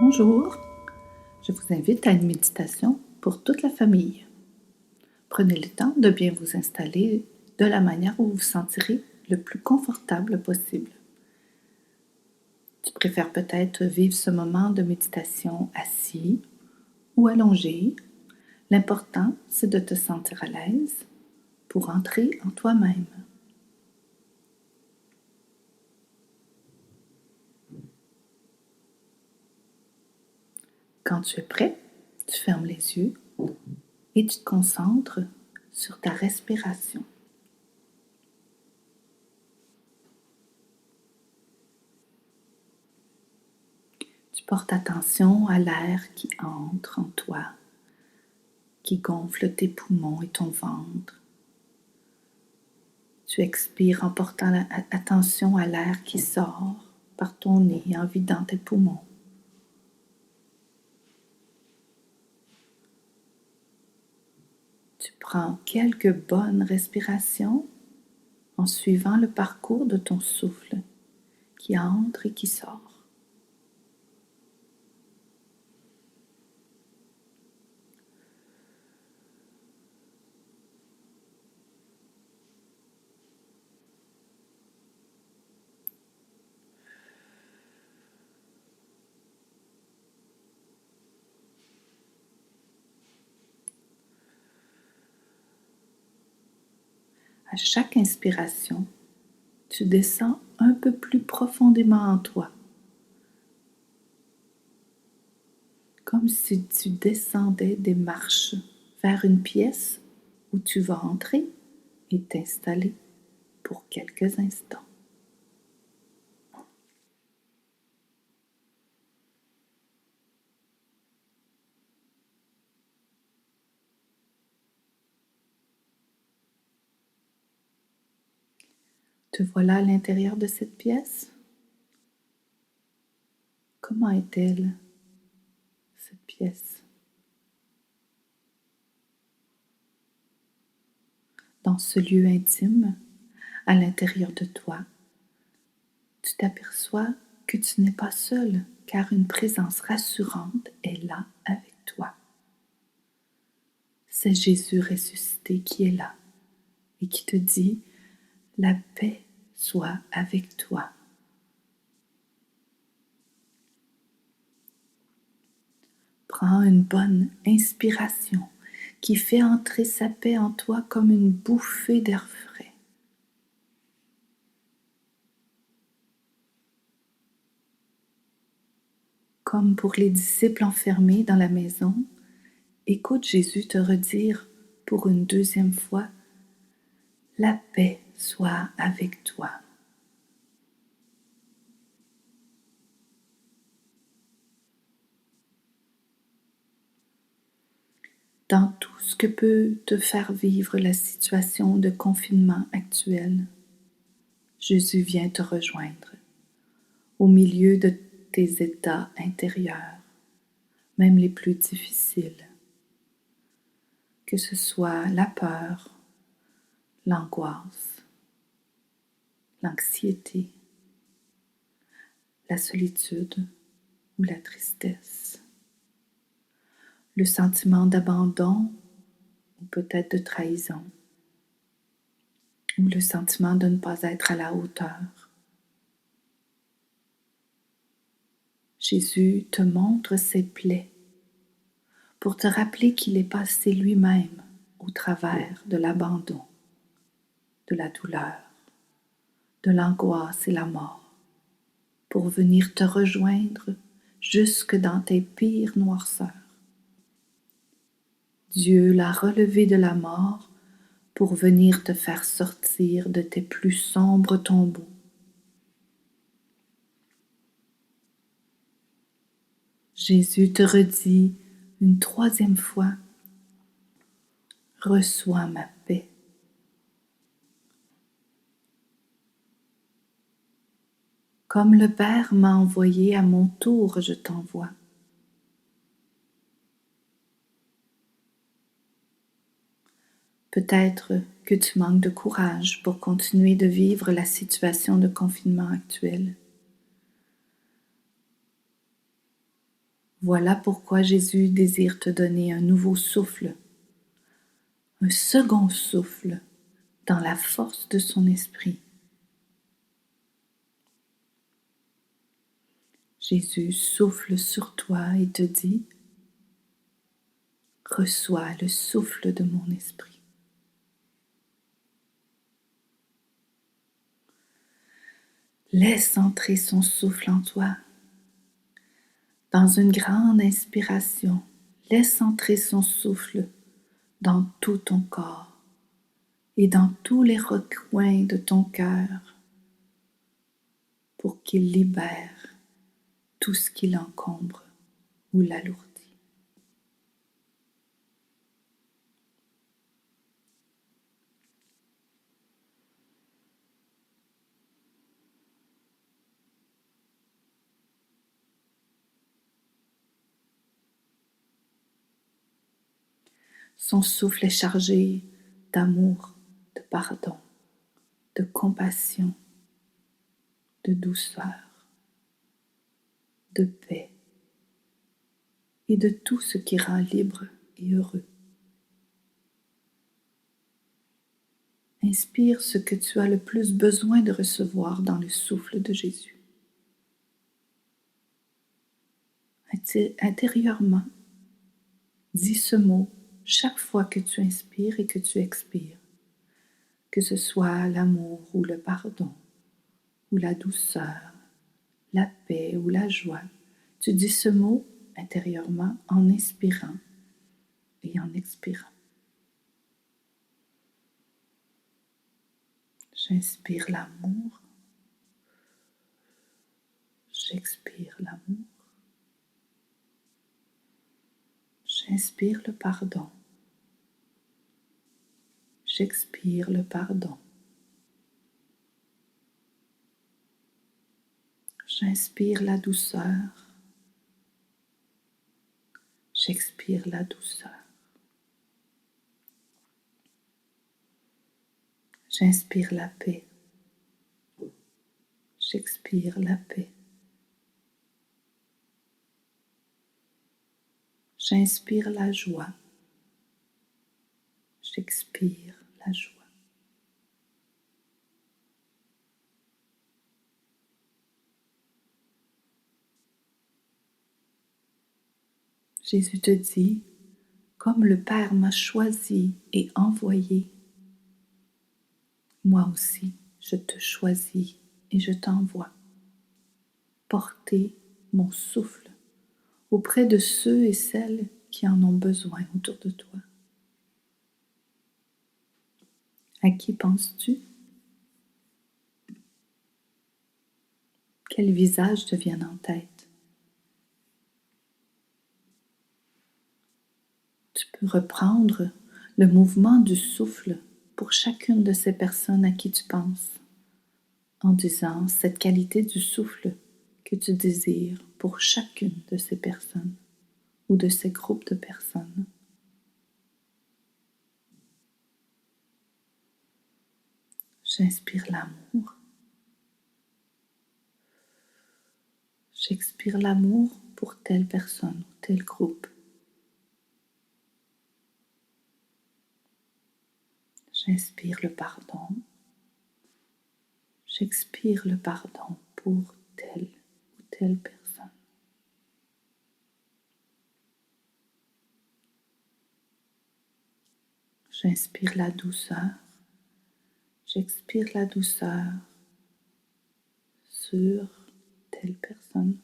Bonjour, je vous invite à une méditation pour toute la famille. Prenez le temps de bien vous installer de la manière où vous vous sentirez le plus confortable possible. Tu préfères peut-être vivre ce moment de méditation assis ou allongé. L'important, c'est de te sentir à l'aise pour entrer en toi-même. Quand tu es prêt, tu fermes les yeux et tu te concentres sur ta respiration. Tu portes attention à l'air qui entre en toi, qui gonfle tes poumons et ton ventre. Tu expires en portant attention à l'air qui sort par ton nez en vidant tes poumons. Tu prends quelques bonnes respirations en suivant le parcours de ton souffle qui entre et qui sort. À chaque inspiration, tu descends un peu plus profondément en toi, comme si tu descendais des marches vers une pièce où tu vas entrer et t'installer pour quelques instants. Te voilà à l'intérieur de cette pièce? Comment est-elle, cette pièce? Dans ce lieu intime, à l'intérieur de toi, tu t'aperçois que tu n'es pas seul, car une présence rassurante est là avec toi. C'est Jésus ressuscité qui est là et qui te dit « La paix soit avec toi ». Prends une bonne inspiration qui fait entrer sa paix en toi comme une bouffée d'air frais. Comme pour les disciples enfermés dans la maison, écoute Jésus te redire pour une deuxième fois « La paix soit avec toi ». Dans tout ce que peut te faire vivre la situation de confinement actuelle, Jésus vient te rejoindre au milieu de tes états intérieurs, même les plus difficiles, que ce soit la peur, l'angoisse, l'anxiété, la solitude ou la tristesse, le sentiment d'abandon ou peut-être de trahison, ou le sentiment de ne pas être à la hauteur. Jésus te montre ses plaies pour te rappeler qu'il est passé lui-même au travers de l'abandon, de la douleur, de l'angoisse et la mort, pour venir te rejoindre jusque dans tes pires noirceurs. Dieu l'a relevé de la mort pour venir te faire sortir de tes plus sombres tombeaux. Jésus te redit une troisième fois, « Reçois ma paix ». Comme le Père m'a envoyé, à mon tour je t'envoie. Peut-être que tu manques de courage pour continuer de vivre la situation de confinement actuelle. Voilà pourquoi Jésus désire te donner un nouveau souffle, un second souffle dans la force de son esprit. Jésus souffle sur toi et te dit: reçois le souffle de mon esprit. Laisse entrer son souffle en toi. Dans une grande inspiration, laisse entrer son souffle dans tout ton corps et dans tous les recoins de ton cœur pour qu'il libère tout ce qui l'encombre ou l'alourdit. Son souffle est chargé d'amour, de pardon, de compassion, de douceur, de paix et de tout ce qui rend libre et heureux. Inspire ce que tu as le plus besoin de recevoir dans le souffle de Jésus. Intérieurement, dis ce mot chaque fois que tu inspires et que tu expires, que ce soit l'amour ou le pardon, ou la douceur, la paix ou la joie. Tu dis ce mot intérieurement en inspirant et en expirant. J'inspire l'amour, j'expire l'amour, j'inspire le pardon, j'expire le pardon. J'inspire la douceur, j'expire la douceur. J'inspire la paix, j'expire la paix. J'inspire la joie, j'expire la joie. Jésus te dit: comme le Père m'a choisi et envoyé, moi aussi je te choisis et je t'envoie. Porter mon souffle auprès de ceux et celles qui en ont besoin autour de toi. À qui penses-tu? Quels visages te viennent en tête? Tu peux reprendre le mouvement du souffle pour chacune de ces personnes à qui tu penses, en disant cette qualité du souffle que tu désires pour chacune de ces personnes ou de ces groupes de personnes. J'inspire l'amour. J'expire l'amour pour telle personne ou tel groupe. J'inspire le pardon. J'expire le pardon pour telle ou telle personne. J'inspire la douceur. J'expire la douceur sur telle personne.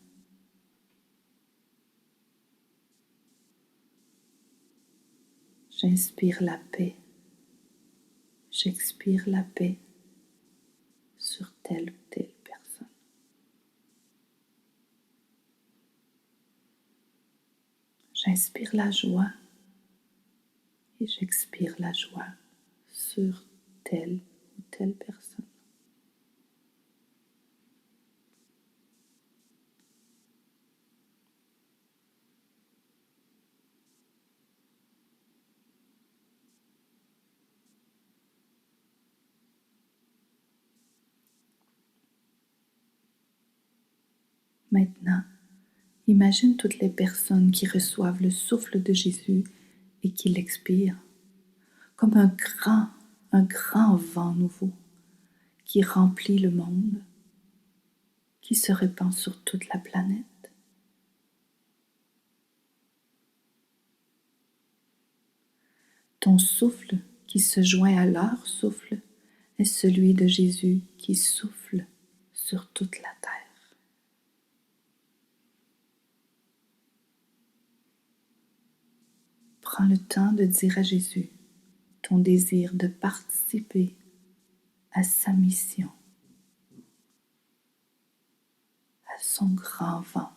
J'inspire la paix. J'expire la paix sur telle ou telle personne. J'inspire la joie et j'expire la joie sur telle ou telle personne. Maintenant, Imagine toutes les personnes qui reçoivent le souffle de Jésus et qui l'expirent, comme un grand vent nouveau qui remplit le monde, qui se répand sur toute la planète. Ton souffle qui se joint à leur souffle est celui de Jésus qui souffle sur toute la terre. Prends le temps de dire à Jésus ton désir de participer à sa mission, à son grand vent.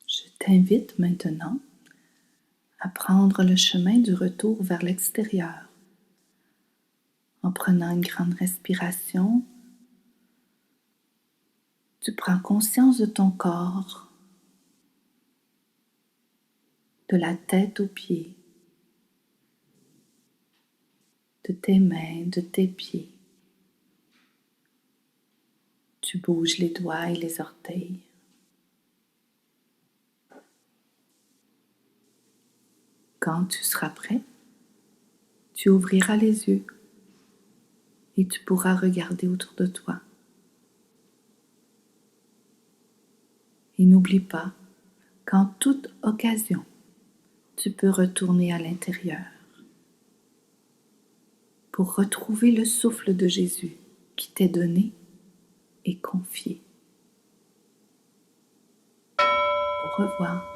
Je t'invite maintenant à prendre le chemin du retour vers l'extérieur. En prenant une grande respiration, tu prends conscience de ton corps, de la tête aux pieds, de tes mains, de tes pieds. Tu bouges les doigts et les orteils. Quand tu seras prêt, tu ouvriras les yeux et tu pourras regarder autour de toi. Et n'oublie pas qu'en toute occasion, tu peux retourner à l'intérieur pour retrouver le souffle de Jésus qui t'est donné et confié. Au revoir.